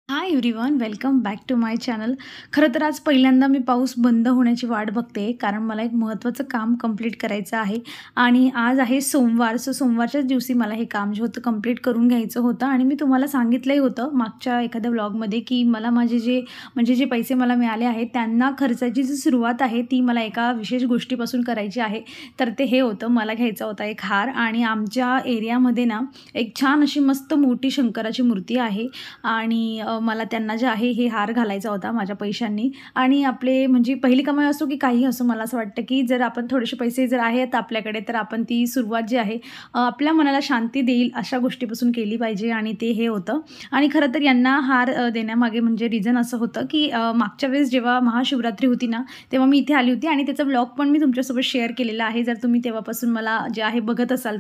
High everyone, welcome back to my channel. खरं तर आज पहिल्यांदा मी पाऊस बंद होण्याची वाट बघते, कारण मला एक महत्त्वाचं काम कंप्लीट करायचं आहे आणि आज आहे सोमवार. सोमवारच्याच दिवशी मला हे काम जे होतं कंप्लीट करून घ्यायचं होतं. आणि मी तुम्हाला सांगितलंही होतं मागच्या एखाद्या व्लॉगमध्ये की मला माझे जे पैसे मला मिळाले आहेत त्यांना खर्चाची जी सुरुवात आहे ती मला एका विशेष गोष्टीपासून करायची आहे. तर ते हे होतं, मला घ्यायचा होता एक हार. आणि आमच्या एरियामध्ये ना एक छान अशी मस्त मोठी शंकराची मूर्ती आहे आणि मला त्यांना जे आहे हे हार घालायचा होता माझ्या पैशांनी. आणि आपले म्हणजे पहिली कमाई असो की काही असो, मला असं वाटतं की जर आपण थोडेसे पैसे जर आहेत आपल्याकडे तर आपण ती सुरुवात जी आहे आपल्या मनाला शांती देईल अशा गोष्टीपासून केली पाहिजे. आणि ते हे होतं. आणि खरं तर यांना हार देण्यामागे म्हणजे रिझन असं होतं की मागच्या वेळेस जेव्हा महाशिवरात्री होती ना, तेव्हा मी इथे आली होती आणि त्याचा व्लॉग पण मी तुमच्यासोबत शेअर केलेला आहे. जर तुम्ही तेव्हापासून मला जे आहे बघत असाल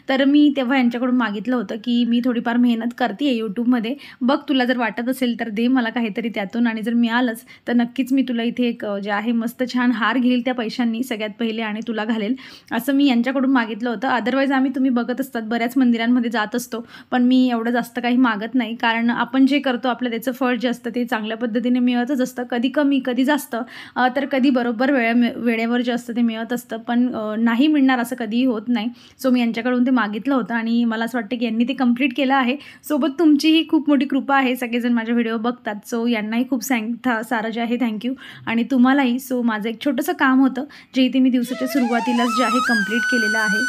तर मी तेव्हा यांच्याकडून मागितलं होतं की मी थोडीफार मेहनत करते आहे यूट्यूबमध्ये, बघ तुला जर वाटत असेल तर दे मला काहीतरी त्यातून, आणि जर मिळालंच तर नक्कीच मी तुला इथे एक जे आहे मस्त छान हार घेईल त्या पैशांनी सगळ्यात पहिले आणि तुला घालेल, असं मी यांच्याकडून मागितलं होतं. अदरवाईज तुम्ही बघत असतात बऱ्याच मंदिरांमध्ये जात असतो, पण मी एवढं जास्त काही मागत नाही, कारण आपण जे करतो आपलं त्याचं फळ जे असतं ते चांगल्या पद्धतीने मिळतच असतं. कधी कमी कधी जास्त, तर कधी बरोबर वेळेवर जे असतं ते मिळत असतं, पण नाही मिळणार असं कधीही होत नाही. सो मी यांच्याकडून ते मागितलं होतं आणि मला असं वाटतं की यांनी ते कंप्लीट केलं आहे. सोबत तुमचीही खूप मोठी कृपा आहे, सगळेजण माझे व्हिडिओ बघतात. सो यांनाही खूप सारं जे आहे थँक्यू, आणि तुम्हालाही. सो माझं एक छोटंसं काम होतं जे इथे मी दिवसाच्या सुरुवातीलाच जे आहे कंप्लीट केलेलं आहे.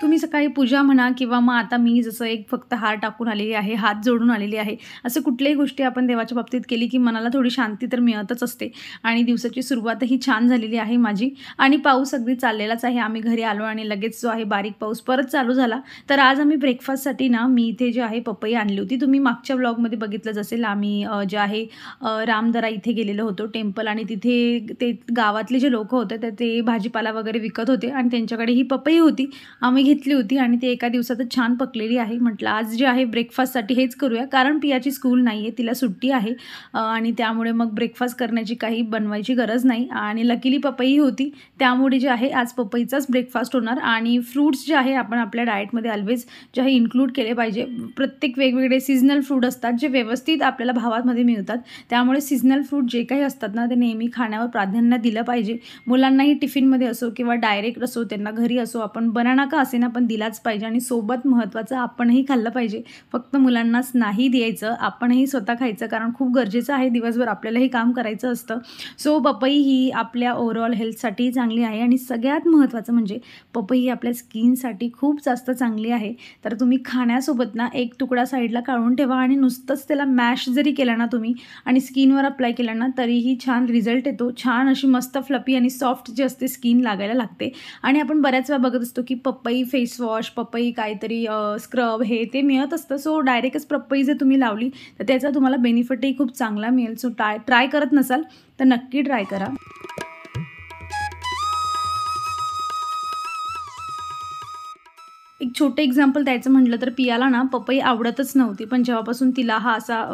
तुम्ही सकाळी पूजा म्हणा किंवा मग आता मी जसं एक फक्त हार टाकून आलेली आहे, हात जोडून आलेली आहे, असं कुठल्याही गोष्टी आपण देवाच्या बाबतीत केली की मनाला थोडी शांती तर मिळतच असते. आणि दिवसाची सुरुवातही छान झालेली आहे माझी. आणि पाऊस अगदी चाललेलाच आहे. आम्ही घरी आलो आणि लगेच जो आहे बारीक पाऊस परत चालू झाला. तर आज आम्ही ब्रेकफास्टसाठी ना मी इथे जे आहे पपई आणली होती. तुम्ही मागच्या व्लॉगमध्ये बघितलंच असेल, आम्ही जे आहे रामदरा इथे गेलेलो होतो टेम्पल, आणि तिथे ते गावातले जे लोक होते तर ते भाजीपाला वगैरे विकत होते आणि त्यांच्याकडे ही पपई होती. आम्ही घेतली होती आणि ती एका दिवसातच छान पकलेली आहे. म्हटलं आज जे आहे ब्रेकफास्टसाठी हेच करूया, कारण पियाची स्कूल नाही आहे, तिला सुट्टी आहे आणि त्यामुळे मग ब्रेकफास्ट करण्याची काही बनवायची गरज नाही. आणि लकीली पपई होती, त्यामुळे जे आहे आज पपईचाच ब्रेकफास्ट होणार. आणि फ्रूट्स जे आहे आपण आपल्या डाएटमध्ये ऑलवेज जे आहे इन्क्लूड केले पाहिजे. प्रत्येक वेगवेगळे सीजनल फ्रूट असतात जे व्यवस्थित आपल्याला भावामध्ये मिळतात, त्यामुळे सीजनल फ्रूट जे काही असतात ना ते नेहमी खाण्यावर प्राधान्य दिलं पाहिजे. मुलांनाही टिफिनमध्ये असो किंवा डायरेक्ट असो, त्यांना घरी असो, आपण बनाना का असे ना पण दिलाच पाहिजे. आणि सोबत महत्त्वाचं आपणही खाल्लं पाहिजे. फक्त मुलांनाच नाही द्यायचं, आपणही स्वतः खायचं, कारण खूप गरजेचं आहे, दिवसभर आपल्यालाही काम करायचं असतं. सो पपई ही आपल्या ओव्हरऑल हेल्थसाठी चांगली आहे. आणि सगळ्यात महत्त्वाचं म्हणजे पपई ही आपल्या स्किनसाठी खूप जास्त चांगली आहे. तर तुम्ही खाण्यासोबत ना एक तुकडा साईडला काढून ठेवा आणि नुसतंच त्याला मॅश जरी केला ना तुम्ही आणि स्किनवर अप्लाय केला ना तरीही छान रिझल्ट येतो. छान अशी मस्त फ्लफी आणि सॉफ्ट जी असते स्किन लागायला लागते. आणि आपण बऱ्याच वेळा बघत असतो की पपई फेस वॉश, पपई काहीतरी स्क्रब हे ते मिळत असतं. सो डायरेक्टच पपई जर तुम्ही लावली तर त्याचा तुम्हाला बेनिफिटही खूप चांगला मिळेल. सो ट्राय करत नसाल तर नक्की ट्राय करा. एक छोटं एक्झाम्पल द्यायचं म्हटलं तर पियाला ना पपई आवडतच नव्हती, पण जेव्हापासून तिला हा असा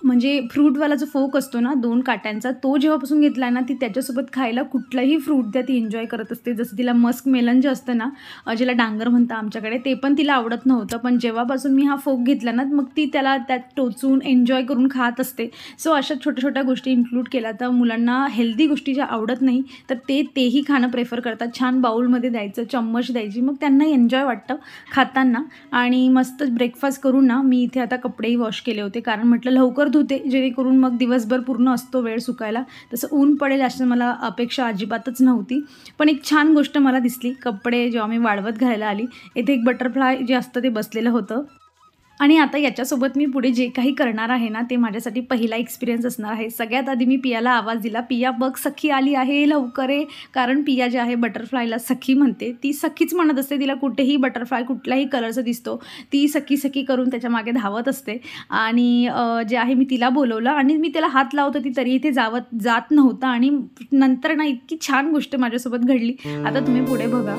म्हणजे फ्रूटवाला जो फोक असतो ना 2 काट्यांचा, तो जेव्हापासून घेतला ना ती त्याच्यासोबत खायला कुठलंही फ्रूट द्या ती एन्जॉय करत असते. जसं तिला मस्क मेलन जे असतं ना, ज्याला डांगर म्हणतं आमच्याकडे, ते पण तिला आवडत नव्हतं, पण जेव्हापासून मी हा फोक घेतला ना मग ती त्याला त्यात टोचून एन्जॉय करून खात असते. सो अशा छोट्या छोट्या गोष्टी इन्क्लूड केल्या तर मुलांना हेल्दी गोष्टी ज्या आवडत नाही तर तेही खाणं प्रेफर करतात. छान बाउलमध्ये द्यायचं, चम्मच द्यायची, मग त्यांना एन्जॉय वाटतं खाताना. आणि मस्त ब्रेकफास्ट करून ना मी इथे आता कपडेही वॉश केले होते, कारण म्हटलं लवकर धुते जेणेकरून मग दिवसभर पूर्ण असतो वेळ सुकायला. तसं ऊन पडेल अशी मला अपेक्षा अजिबातच नव्हती. पण एक छान गोष्ट मला दिसली, कपडे जेव्हा मी वाळवत घालायला आली, इथे एक बटरफ्लाय जे असतं ते बसलेलं होतं. आणि आता याच्यासोबत मी पुढे जे काही करणार आहे ना, ते माझ्यासाठी पहिला एक्सपिरियन्स असणार आहे. सगळ्यात आधी मी पियाला आवाज दिला, "पिया बघ सखी आली आहे, लवकर ये." कारण पिया जे आहे बटरफ्लायला सखी म्हणते. ती सखीच म्हणत असते. तिला कुठेही बटरफ्लाय कुठल्याही कलरचा दिसतो, ती सखी सखी करून त्याच्यामागे धावत असते. आणि जे आहे मी तिला बोलवलं आणि मी त्याला हात लावत होती तरी इथे जात नव्हता. आणि नंतर ना इतकी छान गोष्ट माझ्यासोबत घडली. आता तुम्ही पुढे बघा.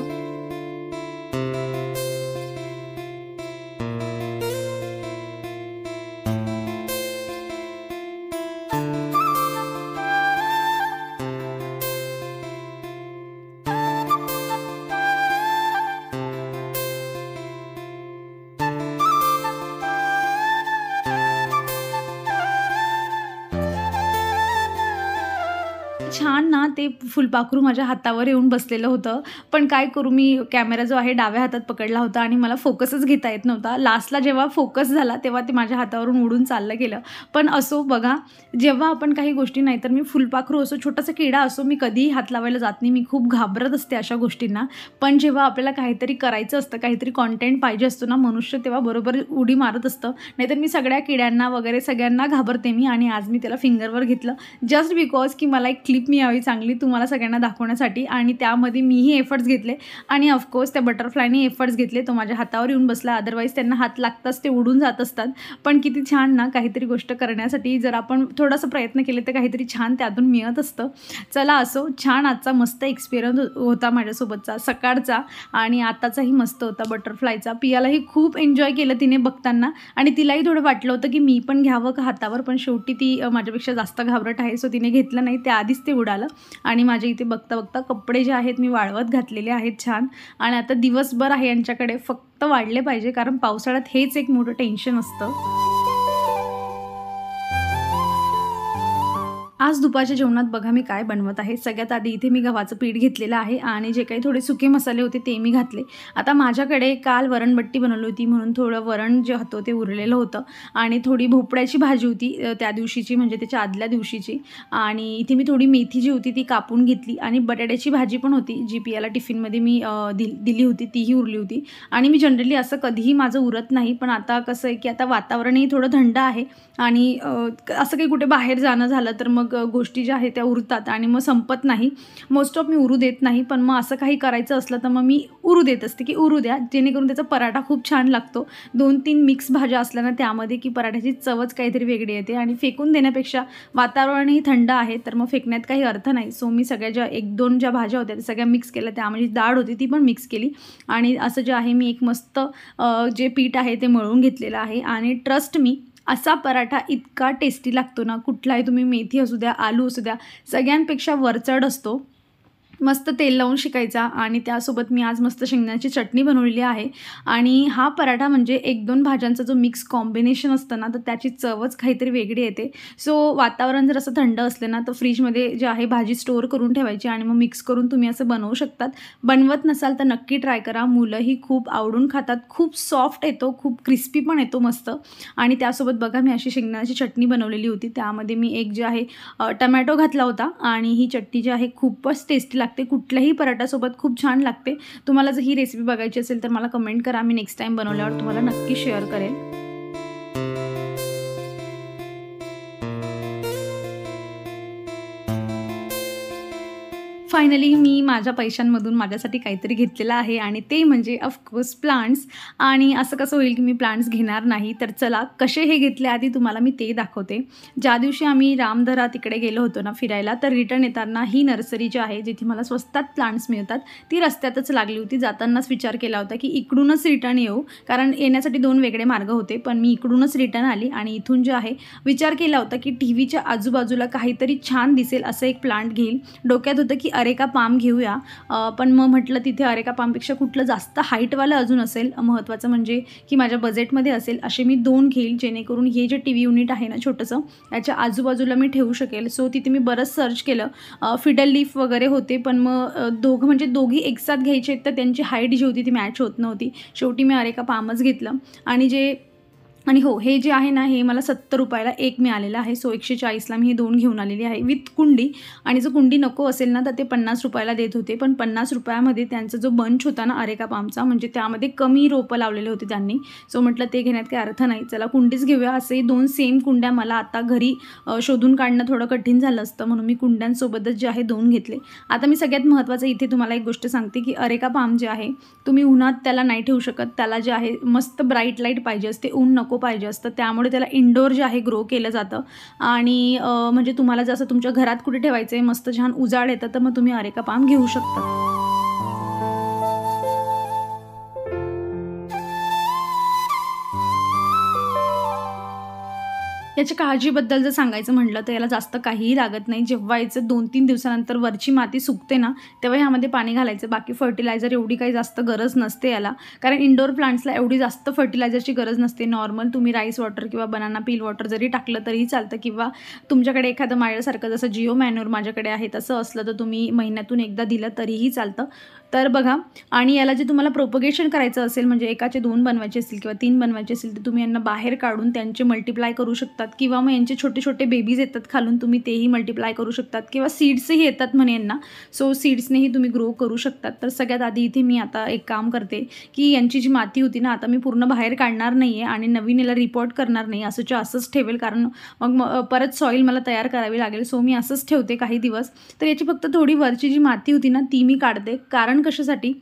छान ना ते फुलपाखरू माझ्या हातावर येऊन बसलेलं होतं. पण काय करू, मी कॅमेरा जो आहे डाव्या हातात पकडला होता आणि मला फोकसच घेता येत नव्हता. लास्टला जेव्हा फोकस झाला तेव्हा ते माझ्या हातावरून उडून चाललं गेलं. पण असो बघा, जेव्हा आपण काही गोष्टी नाही तर मी फुलपाखरू असो, छोटासा किडा असो, मी कधीही हात लावायला जात नाही. मी खूप घाबरत असते अशा गोष्टींना. पण जेव्हा आपल्याला काहीतरी करायचं असतं, काहीतरी कॉन्टेंट पाहिजे असतो ना मनुष्य, तेव्हा बरोबर उडी मारत असतं. नाहीतर मी सगळ्या किड्यांना वगैरे सगळ्यांना घाबरते मी. आणि आज मी त्याला फिंगरवर घेतलं जस्ट बिकॉज की मला एक क्लिप मिळावी चांगली तुम्हाला सगळ्यांना दाखवण्यासाठी. आणि त्यामध्ये मीही एफर्ट्स घेतले आणि ऑफकोर्स त्या बटरफ्लायने एफर्ट्स घेतले. तो माझ्या हातावर येऊन बसला. अदरवाईज त्यांना हात लागताच ते उडून जात असतात. पण किती छान ना, काहीतरी गोष्ट करण्यासाठी जर आपण थोडासा प्रयत्न केले तर काहीतरी छान त्यातून मिळत असतं. चला असो, छान आजचा मस्त एक्सपिरियन्स होता माझ्यासोबतचा सकाळचा. आणि आताचाही मस्त होता बटरफ्लायचा. पियालाही खूप एन्जॉय केलं तिने बघताना. आणि तिलाही थोडं वाटलं होतं की मी पण घ्यावं का हातावर, पण शेवटी ती माझ्यापेक्षा जास्त घाबरट आहे, सो तिने घेतलं नाही. त्याआधीच ते उडालं. आणि माझ्या इथे बघता बघता कपडे जे आहेत मी वाळवत घातलेले आहेत छान. आणि आता दिवसभर आहे यांच्याकडे, फक्त वाढले पाहिजे कारण पावसाळ्यात हेच एक मोठं टेन्शन असतं. आज दुपारच्या जेवणात बघा मी काय बनवत आहे. सगळ्यात आधी इथे मी गव्हाचं पीठ घेतलेलं आहे आणि जे काही थोडे सुके मसाले होते ते मी घातले. आता माझ्याकडे काल वरणबट्टी बनवली होती म्हणून थोडं वरण जे होतं ते उरलेलं होतं. आणि थोडी भोपळ्याची भाजी होती त्या दिवशीची, म्हणजे त्याच्या आदल्या दिवशीची. आणि इथे मी थोडी मेथी जी होती ती कापून घेतली. आणि बटाट्याची भाजी पण होती जी पियाला टिफिनमध्ये मी दिली होती, तीही उरली होती. आणि मी जनरली असं कधीही माझं उरत नाही, पण आता कसं आहे की आता वातावरणही थोडं थंड आहे. आणि असं काही कुठे बाहेर जाणं झालं तर मग गोष्टी ज्या आहेत त्या उरतात आणि मग संपत नाही. मोस्ट ऑफ मी उरू देत नाही, पण मग असं काही करायचं असलं तर मग मी उरू देत असते की उरू द्या, जेणेकरून त्याचा पराठा खूप छान लागतो. 2-3 मिक्स भाज्या असल्या ना त्यामध्ये की पराठ्याची चवच काहीतरी वेगळी येते. आणि फेकून देण्यापेक्षा वातावरणही थंड आहे तर मग फेकण्यात काही अर्थ नाही. सो मी सगळ्या ज्या 1-2 ज्या भाज्या होत्या त्या सगळ्या मिक्स केल्या. त्यामध्ये डाळ होती ती पण मिक्स केली. आणि असं जे आहे मी एक मस्त जे पीठ आहे ते मळून घेतलेलं आहे. आणि ट्रस्ट मी, असा पराठा इतका टेस्टी लागतो ना, कुठलाही तुम्ही मेथी असू द्या, आलू असू द्या, सगळ्यांपेक्षा वरचढ असतो. मस्त तेल लावून शिकायचा. आणि त्यासोबत मी आज मस्त शेंगदाण्याची चटणी बनवलेली आहे. आणि हा पराठा म्हणजे 1-2 भाज्यांचा जो मिक्स कॉम्बिनेशन असतं ना तर त्याची चवच काहीतरी वेगळी येते. सो वातावरण जर असं थंड असलं ना तर फ्रीजमध्ये जे आहे भाजी स्टोअर करून ठेवायची आणि मग मिक्स करून तुम्ही असं बनवू शकतात. बनवत नसाल तर नक्की ट्राय करा. मुलंही खूप आवडून खातात. खूप सॉफ्ट येतो, खूप क्रिस्पी पण येतो मस्त. आणि त्यासोबत बघा मी अशी शेंगदाण्याची चटणी बनवलेली होती. त्यामध्ये मी एक जे आहे टमॅटो घातला होता. आणि ही चटणी जी आहे खूपच टेस्टी लागते. कुठल्याही पराठ्यासोबत खूप छान लागते. तुम्हाला जर ही रेसिपी बघायची असेल तर मला कमेंट करा. मी नेक्स्ट टाइम बनवल्यावर तुम्हाला नक्की शेअर करेल. फायनली मी माझ्या पैशांमधून माझ्यासाठी काहीतरी घेतलेलं आहे आणि ते म्हणजे ऑफकोर्स प्लांट्स. आणि असं कसं होईल की मी प्लांट्स घेणार नाही, तर चला कसे हे घेतले आधी तुम्हाला मी ते दाखवते. ज्या दिवशी आम्ही रामधरा तिकडे गेलो होतो ना फिरायला, तर रिटर्न येताना ही नर्सरी जी आहे जिथे मला स्वस्तात प्लांट्स मिळतात ती रस्त्यातच लागली होती. जातानाच विचार केला होता की इकडूनच रिटर्न येऊ, कारण येण्यासाठी 2 वेगळे मार्ग होते, पण मी इकडूनच रिटर्न आली. आणि इथून जे आहे विचार केला होता की टीव्हीच्या आजूबाजूला काहीतरी छान दिसेल असं एक प्लांट घेईल. डोक्यात होतं की अरेका पाम घेऊया, पण मग म्हटलं तिथे अरेका पामपेक्षा कुठलं जास्त हाईटवालं अजून असेल, महत्त्वाचं म्हणजे की माझ्या बजेटमध्ये असेल असे मी 2 घेईल, जेणेकरून हे जे टी व्ही युनिट आहे ना छोटंसं याच्या आजूबाजूला मी ठेवू शकेल. सो तिथे मी बरंच सर्च केलं. फिडल लीफ वगैरे होते, पण मग दोघी एकसाथ घ्यायचे तर त्यांची हाईट जी होती ती मॅच होत नव्हती. शेवटी मी अरेका पामच घेतलं. आणि जे आणि हो, हे जे आहे ना, हे मला ₹70 ला एक मिळालेलं आहे. सो 140ला मी हे 2 घेऊन आलेली आहे विथ कुंडी. आणि जर कुंडी नको असेल ना, तर ते ₹50ला देत होते. पण ₹50मध्ये त्यांचा जो बंच होता ना अरेका पामचा, म्हणजे त्यामध्ये कमी रोपं लावलेले होते त्यांनी. सो म्हटलं ते घेण्यात काही अर्थ नाही, चला कुंडीच घेऊया. असे 2 सेम कुंड्या मला आता घरी शोधून काढणं थोडं कठीण झालं असतं, म्हणून मी कुंड्यांसोबतच जे आहे 2 घेतले. आता मी सगळ्यात महत्त्वाचं इथे तुम्हाला एक गोष्ट सांगते, की अरेका पाम जे आहे, तुम्ही उन्हात त्याला नाही ठेवू शकत. त्याला जे आहे मस्त ब्राईट लाईट पाहिजे असते, ऊन नको पाहिजे असतं. त्यामुळे त्याला इंडोर जे आहे ग्रो केलं जातं. आणि म्हणजे तुम्हाला जसं तुमच्या घरात कुठे ठेवायचं आहे, मस्त छान उजाड येतं, तर मग तुम्ही अरेका पाम घेऊ शकता. याच्या काळजीबद्दल जर सांगायचं म्हटलं तर याला जास्त काहीही लागत नाही. जेव्हा याचं 2-3 दिवसानंतर वरची माती सुकते ना, तेव्हा ह्यामध्ये पाणी घालायचं. बाकी फर्टिलायझर एवढी काही जास्त गरज नसते याला, कारण इंडोर प्लांट्सला एवढी जास्त फर्टिलायझरची गरज नसते. नॉर्मल तुम्ही राईस वॉटर किंवा बनाना पील वॉटर जरी टाकलं तरीही चालतं, किंवा तुमच्याकडे एखादं माझ्यासारखं जसं जिओ मॅन्युअर माझ्याकडे आहे तसं असलं तर तुम्ही महिन्यातून एकदा दिलं तरीही चालतं. तर बघा, आणि याला जे तुम्हाला प्रोपगेशन करायचं असेल, म्हणजे एकाचे 2 बनवायचे असतील किंवा 3 बनवायचे असतील, तर तुम्ही यांना बाहेर काढून त्यांचे मल्टिप्लाय करू शकतात, किंवा मग यांचे छोटे छोटे बेबीज येतात खालून, तुम्ही तेही मल्टिप्लाय करू शकतात, किंवा सीड्सही येतात म्हणे यांना. सो सीड्सनेही तुम्ही ग्रो करू शकतात. तर सगळ्यात आधी इथे मी आता एक काम करते, की यांची जी माती होती ना, आता मी पूर्ण बाहेर काढणार नाही आहे आणि नवीन याला रिपोर्ट करणार नाही, असंच्या असंच ठेवेल, कारण मग परत सॉईल मला तयार करावी लागेल. सो मी असंच ठेवते काही दिवस. तर याची फक्त थोडी वरची जी माती होती ना, ती मी काढते. कारण कशासाठी,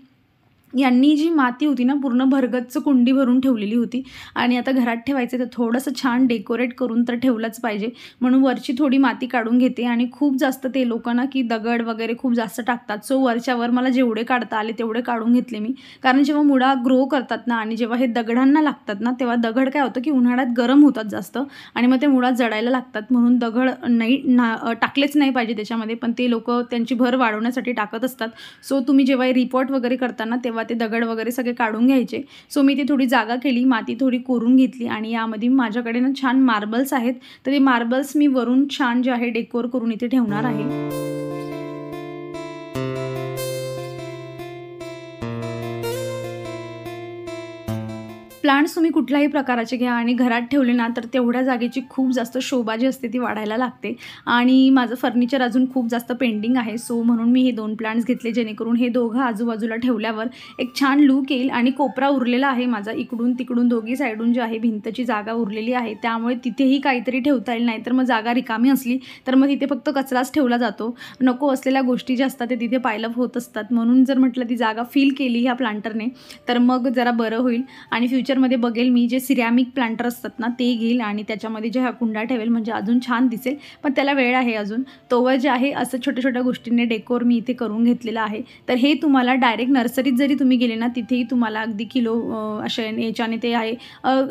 यांनी जी माती होती ना पूर्ण भरगच्च कुंडी भरून ठेवलेली होती, आणि आता घरात ठेवायचं तर थोडंसं छान डेकोरेट करून तर ठेवलंच पाहिजे, म्हणून वरची थोडी माती काढून घेते. आणि खूप जास्त ते लोकं ना की दगड वगैरे खूप जास्त टाकतात. सो वरच्यावर मला जेवढे काढता आले तेवढे काढून घेतले मी, कारण जेव्हा मुळा ग्रो करतात ना आणि जेव्हा हे दगडांना लागतात ना, तेव्हा दगड काय होतं की उन्हाळ्यात गरम होतात जास्त, आणि मग ते मुळात जळायला लागतात. म्हणून दगड टाकलेच नाही पाहिजे त्याच्यामध्ये, पण ते लोक त्यांची भर वाढवण्यासाठी टाकत असतात. सो तुम्ही जेव्हा रिपोर्ट वगैरे करताना तेव्हा ते दगड वगैरे सगळे काढून घ्यायचे. सो मी ती थोडी जागा केली, माती थोडी कोरून घेतली, आणि यामध्ये माझ्याकडे ना छान मार्बल्स आहेत, तर ते मार्बल्स मी वरून छान जे आहे डेकोर करून इथे ठेवणार आहे. प्लांट्स तुम्ही कुठल्याही प्रकाराचे घ्या आणि घरात ठेवले ना, तर तेवढ्या जागेची खूप जास्त शोभा जी असते ती वाढायला लागते. आणि माझं फर्निचर अजून खूप जास्त पेंडिंग आहे, सो म्हणून मी हे 2 प्लांट्स घेतले, जेणेकरून हे दोघं आजूबाजूला ठेवल्यावर एक छान लूक येईल. आणि कोपरा उरलेला आहे माझा, इकडून तिकडून दोघी साईडून जे आहे भिंतची जागा उरलेली आहे, त्यामुळे तिथेही काहीतरी ठेवता येईल. नाही तर मग जागा रिकामी असली तर मग तिथे फक्त कचराच ठेवला जातो, नको असलेल्या गोष्टी ज्या असतात ते तिथे पायलअप होत असतात. म्हणून जर म्हटलं ती जागा फिल केली ह्या प्लांटरने तर मग जरा बरं होईल. आणि फ्युचरमध्ये बघेल मी जे सिरॅमिक प्लांटर असतात ना ते घेईल, आणि त्याच्यामध्ये जे ह्या कुंड्या ठेवेल, म्हणजे अजून छान दिसेल. पण त्याला वेळ आहे अजून, तोवर जे आहे असं छोट्या छोट्या गोष्टींनी डेकोर मी इथे करून घेतलेलं आहे. तर हे तुम्हाला डायरेक्ट नर्सरीत जरी तुम्ही गेले ना, तिथेही तुम्हाला अगदी किलो असे याच्याने ते आहे,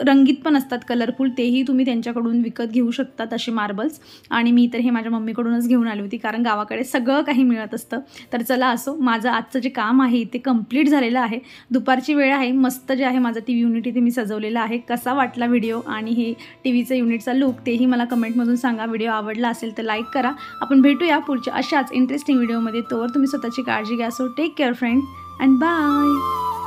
रंगीत पण असतात कलरफुल, तेही तुम्ही त्यांच्याकडून विकत घेऊ शकतात असे मार्बल्स. आणि मी तर हे माझ्या मम्मीकडूनच घेऊन आली होती, कारण गावाकडे सगळं काही मिळत असतं. तर चला असो, माझं आजचं जे काम आहे ते कंप्लीट झालेलं आहे. दुपारची वेळ आहे, मस्त जे आहे माझं टी व्ही युनिट इथे मी सजवलेला आहे. कसा वाटला व्हिडिओ आणि हे टीव्हीचं युनिटचा लुक तेही मला कमेंटमधून सांगा. व्हिडिओ आवडला असेल तर लाईक करा. आपण भेटूया पुढच्या अशाच इंटरेस्टिंग व्हिडिओमध्ये. तोवर तुम्ही स्वतःची काळजी घ्या. So take care friend and bye.